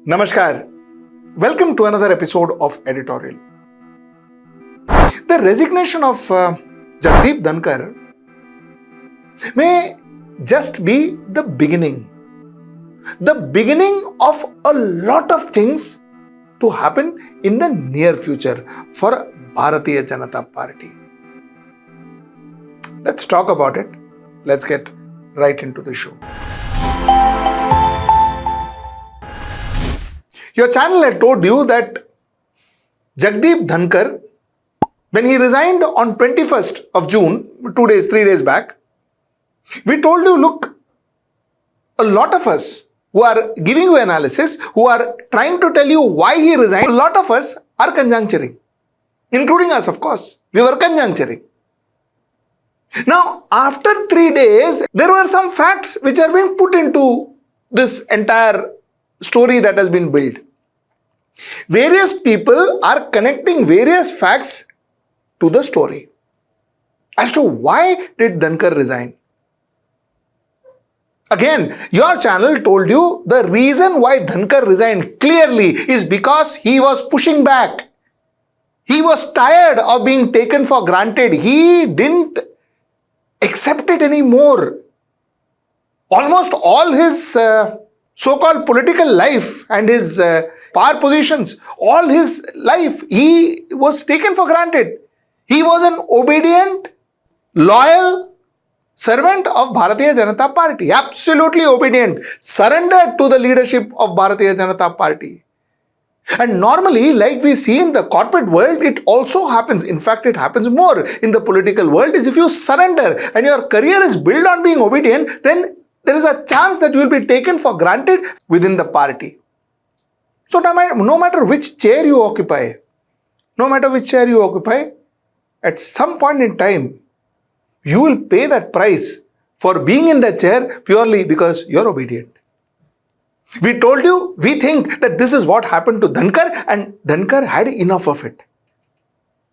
Namaskar. Welcome to another episode of Editorial. The resignation of Jagdeep Dhankhar may just be the beginning of a lot of things to happen in the near future for Bharatiya Janata Party. Let's talk about it. Let's get right into the show. Your channel had told you that Jagdeep Dhankhar, when he resigned on 21st of June, 3 days back, we told you, look, a lot of us who are giving you analysis, who are trying to tell you why he resigned, a lot of us are conjuncturing, including us, of course. We were conjuncturing. Now, after 3 days, there were some facts which are being put into this entire story that has been built. Various people are connecting various facts to the story as to why did Dhankhar resign. Again, your channel told you the reason why Dhankhar resigned clearly is because he was pushing back. He was tired of being taken for granted. He didn't accept it anymore. Almost all his so-called political life and his power positions, all his life, he was taken for granted. He was an obedient, loyal servant of Bharatiya Janata Party, absolutely obedient, surrendered to the leadership of Bharatiya Janata Party. And normally, like we see in the corporate world, it also happens. In fact, it happens more in the political world, is if you surrender and your career is built on being obedient, then there is a chance that you will be taken for granted within the party. So no matter which chair you occupy, at some point in time, you will pay that price for being in that chair purely because you are obedient. We told you, we think that this is what happened to Dhankhar, and Dhankhar had enough of it.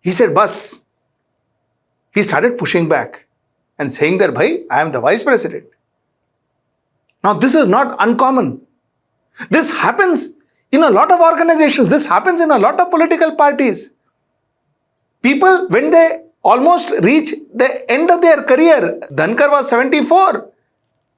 He said, Bas. He started pushing back and saying that, Bhai, I am the vice president. Now, this is not uncommon. This happens in a lot of organizations. This happens in a lot of political parties. People, when they almost reach the end of their career, Dhankhar was 74.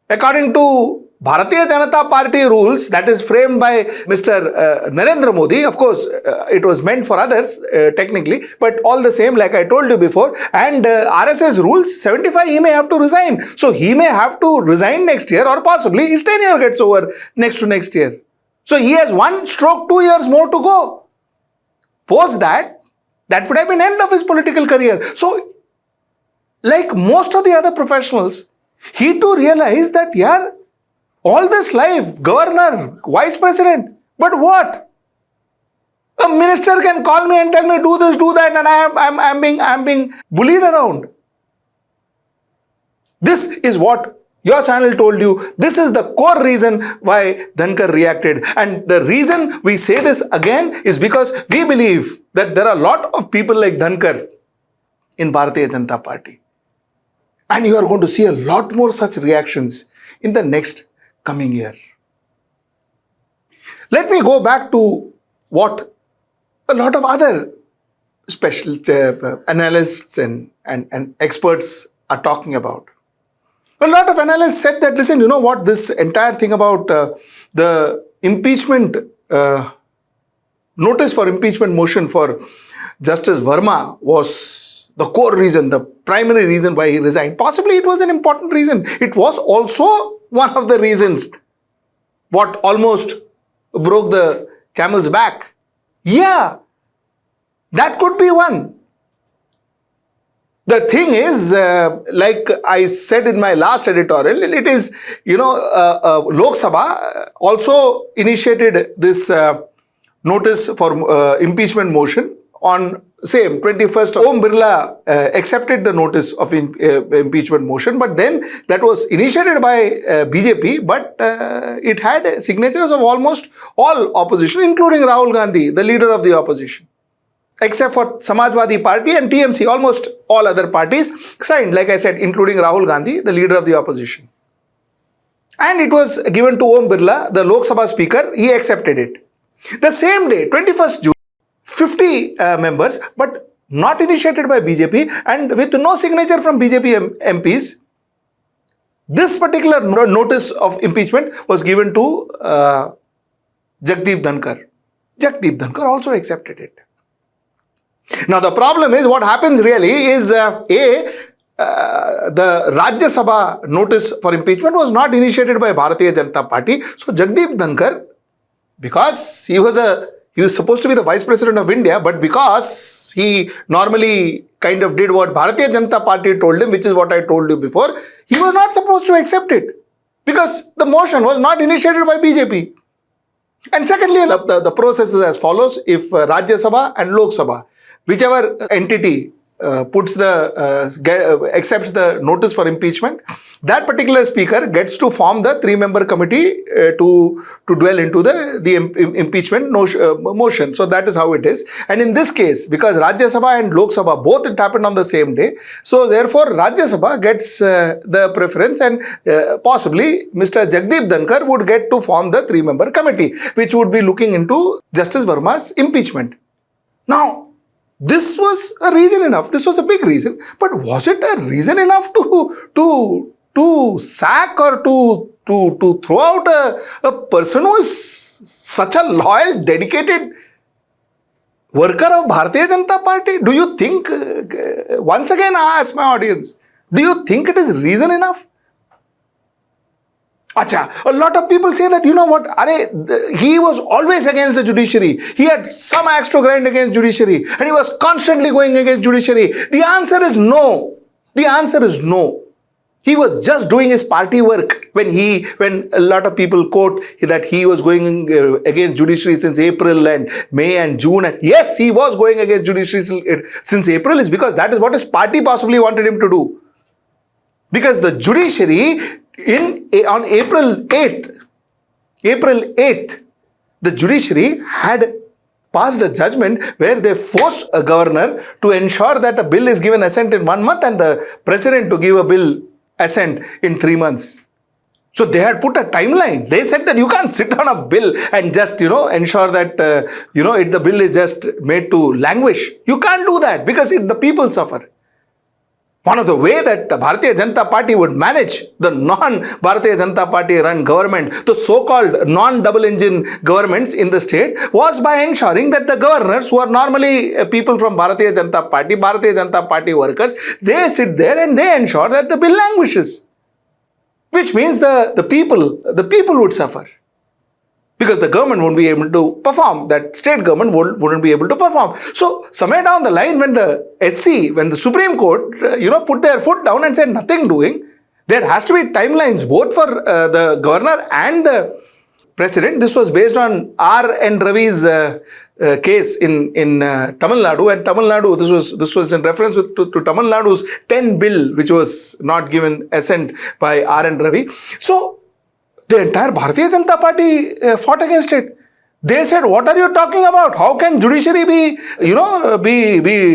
According to Bharatiya Janata Party rules that is framed by Mr. Narendra Modi, of course, it was meant for others technically, but all the same, like I told you before, and RSS rules, 75, he may have to resign. So he may have to resign next year, or possibly his tenure gets over next year. So he has 1 stroke 2 years more to go. Post that would have been end of his political career. So, like most of the other professionals, he too realized that, yeah, all this life, governor, vice president, but what? A minister can call me and tell me do this, do that, and I'm being bullied around. This is what your channel told you. This is the core reason why Dhankhar reacted. And the reason we say this again is because we believe that there are a lot of people like Dhankhar in Bharatiya Janata Party. And you are going to see a lot more such reactions in the next coming year. Let me go back to what a lot of other special analysts and experts are talking about. A lot of analysts said that, listen, you know what, this entire thing about the impeachment, notice for impeachment motion for Justice Verma was the core reason, the primary reason why he resigned. Possibly it was an important reason. It was also one of the reasons what almost broke the camel's back. Yeah, that could be one. The thing is, like I said in my last editorial, it is, Lok Sabha also initiated this notice for impeachment motion on same 21st. Om Birla accepted the notice of impeachment motion, but then that was initiated by BJP, but it had signatures of almost all opposition, including Rahul Gandhi, the leader of the opposition. Except for Samajwadi Party and TMC, almost all other parties signed, like I said, including Rahul Gandhi, the leader of the opposition. And it was given to Om Birla, the Lok Sabha Speaker. He accepted it. The same day, 21st June, 50 members, but not initiated by BJP and with no signature from BJP MPs, this particular notice of impeachment was given to Jagdeep Dhankhar. Jagdeep Dhankhar also accepted it. Now the problem is, what happens really is, the Rajya Sabha notice for impeachment was not initiated by Bharatiya Janata Party. So Jagdeep Dhankhar, because he was supposed to be the Vice President of India, but because he normally kind of did what Bharatiya Janata Party told him, which is what I told you before, he was not supposed to accept it because the motion was not initiated by BJP. And secondly, the process is as follows. If Rajya Sabha and Lok Sabha, whichever entity accepts the notice for impeachment, that particular speaker gets to form the 3-member committee to dwell into the impeachment motion. So that is how it is. And in this case, because Rajya Sabha and Lok Sabha both it happened on the same day, so therefore Rajya Sabha gets the preference, and possibly Mr. Jagdeep Dhankhar would get to form the 3-member committee, which would be looking into Justice Verma's impeachment. Now, this was a reason enough. This was a big reason. But was it a reason enough to sack or to throw out a person who is such a loyal, dedicated worker of Bharatiya Janata Party? Do you think, once again I ask my audience, do you think it is reason enough? Acha, a lot of people say that, you know what, he was always against the judiciary. He had some axe to grind against judiciary and he was constantly going against judiciary. The answer is no. The answer is no. He was just doing his party work when a lot of people quote that he was going against judiciary since April and May and June. And yes, he was going against judiciary since April, is because that is what his party possibly wanted him to do. Because the judiciary on April 8th, the judiciary had passed a judgment where they forced a governor to ensure that a bill is given assent in 1 month and the president to give a bill assent in 3 months. So they had put a timeline. They said that you can't sit on a bill and just, ensure that, the bill is just made to languish. You can't do that because the people suffer. One of the way that the Bharatiya Janata Party would manage the non-Bharatiya Janata Party run government, the so-called non-double engine governments in the state, was by ensuring that the governors, who are normally people from Bharatiya Janata Party workers, they sit there and they ensure that the bill languishes. Which means the people would suffer. Because the government won't be able to perform. That state government wouldn't be able to perform. So somewhere down the line, when the Supreme Court, put their foot down and said nothing doing, there has to be timelines both for the governor and the president. This was based on R. N. Ravi's case in Tamil Nadu. And Tamil Nadu, this was in reference to Tamil Nadu's 10 bill, which was not given assent by R. N. Ravi. So the entire Bharatiya Janata Party fought against it. They said, what are you talking about? How can judiciary be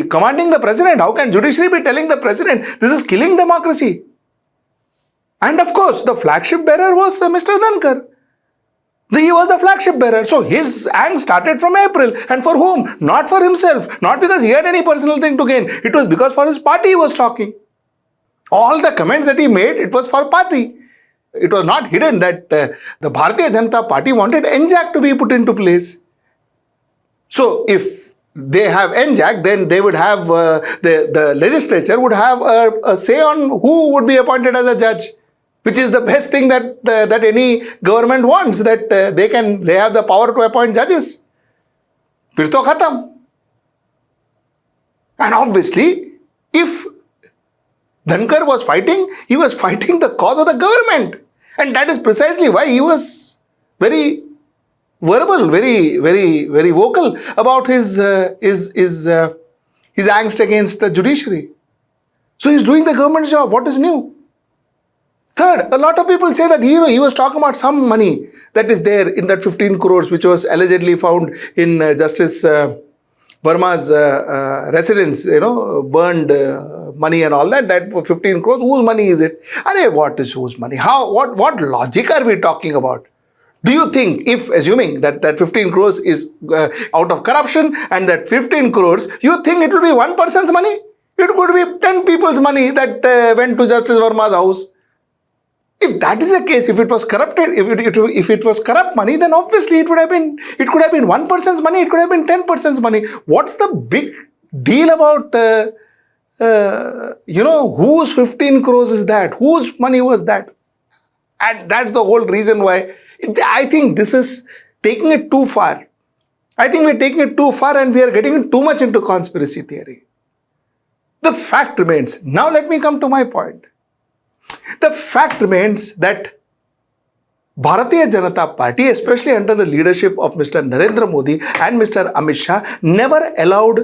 commanding the president? How can judiciary be telling the president? This is killing democracy. And of course, the flagship bearer was Mr. Dhankhar. He was the flagship bearer. So his angst started from April. And for whom? Not for himself. Not because he had any personal thing to gain. It was because for his party he was talking. All the comments that he made, it was for party. It was not hidden that the Bharatiya Janata Party wanted NJAC to be put into place. So if they have NJAC, then they would have, the legislature would have a say on who would be appointed as a judge, which is the best thing that any government wants, that they have the power to appoint judges. Phir to khatam. And obviously, if Dhankhar was fighting, he was fighting the cause of the government. And that is precisely why he was very verbal, very, very, very vocal about his angst against the judiciary. So he's doing the government's job. What is new? Third, a lot of people say that he was talking about some money that is there in that 15 crores, which was allegedly found in Justice Verma's residence, burned money and all that. That for 15 crores, whose money is it? Arey, what is whose money? How? What logic are we talking about? Do you think, if assuming that 15 crores is out of corruption and that 15 crores, you think it will be one person's money? It could be 10 people's money that went to Justice Verma's house. If that is the case, if it was corrupted, if it was corrupt money, then obviously it could have been one person's money, it could have been 10 person's money. What's the big deal about whose 15 crores is that? Whose money was that? And that's the whole reason why I think this is taking it too far. I think we're taking it too far and we are getting too much into conspiracy theory. The fact remains. Now let me come to my point. The fact remains that Bharatiya Janata Party, especially under the leadership of Mr. Narendra Modi and Mr. Amit Shah, never allowed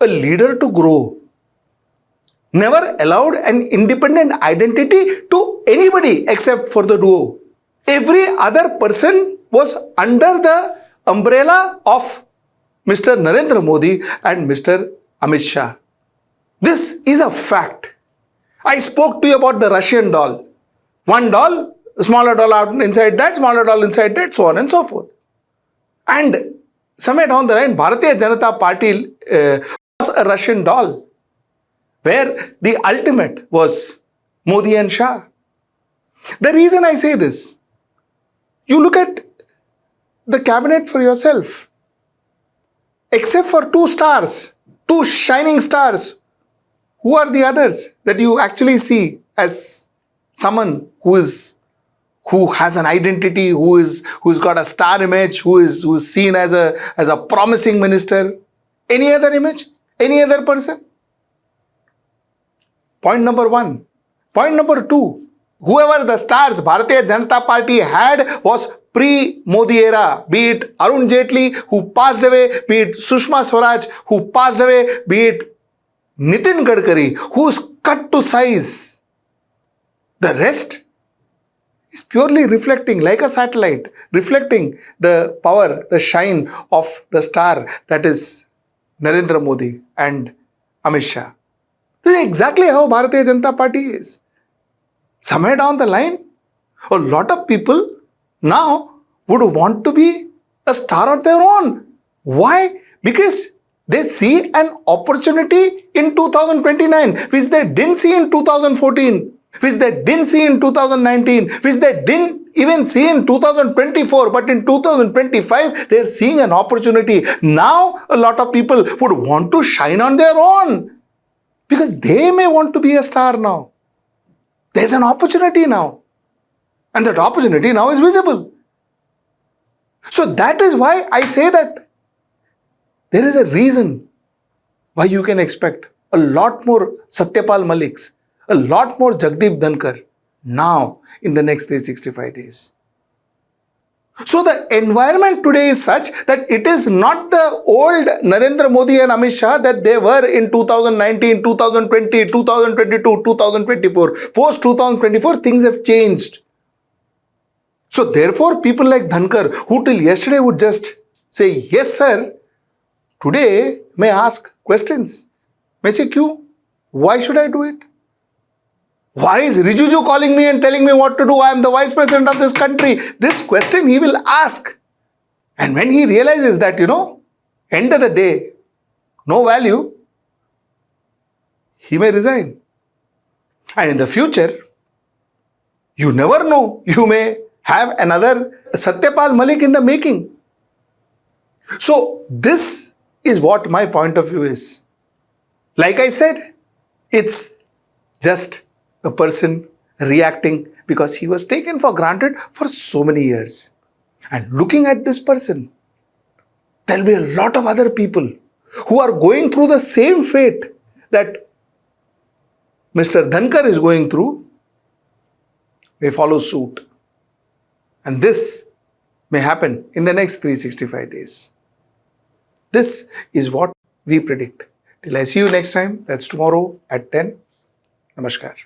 a leader to grow. Never allowed an independent identity to anybody except for the duo. Every other person was under the umbrella of Mr. Narendra Modi and Mr. Amit Shah. This is a fact. I spoke to you about the Russian doll. One doll, smaller doll out inside that, smaller doll inside that, so on and so forth. And somewhere down the line, Bharatiya Janata Party was a Russian doll, where the ultimate was Modi and Shah. The reason I say this, you look at the cabinet for yourself. Except for two stars, two shining stars, who are the others that you actually see as someone who has an identity, who's got a star image, who's seen as a promising minister? Any other image? Any other person? Point number one. Point number two. Whoever the stars Bharatiya Janata Party had was pre-Modi era, be it Arun Jaitley, who passed away, be it Sushma Swaraj, who passed away, be it Nitin Gadkari, who's cut to size. The rest is purely reflecting, like a satellite, reflecting the power, the shine of the star that is Narendra Modi and Amit Shah. This is exactly how Bharatiya Janata Party is. Somewhere down the line, a lot of people now would want to be a star of their own. Why? Because they see an opportunity in 2029, which they didn't see in 2014, which they didn't see in 2019, which they didn't even see in 2024, but in 2025, they're seeing an opportunity. Now, a lot of people would want to shine on their own because they may want to be a star now. There's an opportunity now. And that opportunity now is visible. So that is why I say that there is a reason why you can expect a lot more Satyapal Malliks, a lot more Jagdeep Dhankhar now in the next 365 days. So the environment today is such that it is not the old Narendra Modi and Amit Shah that they were in 2019, 2020, 2022, 2024. Post 2024, things have changed. So therefore, people like Dhankhar, who till yesterday would just say, yes sir, today may ask questions. May say, Kyun? Why should I do it? Why is Rijuju calling me and telling me what to do? I am the vice president of this country. This question he will ask. And when he realizes that, end of the day, no value, he may resign. And in the future, you never know, you may have another Satyapal Malik in the making. So this is what my point of view is. Like I said, it's just a person reacting because he was taken for granted for so many years. And looking at this person, there'll be a lot of other people who are going through the same fate that Mr. Dhankhar is going through, may follow suit. And this may happen in the next 365 days. This is what we predict. Till I see you next time, that's tomorrow at 10. Namaskar.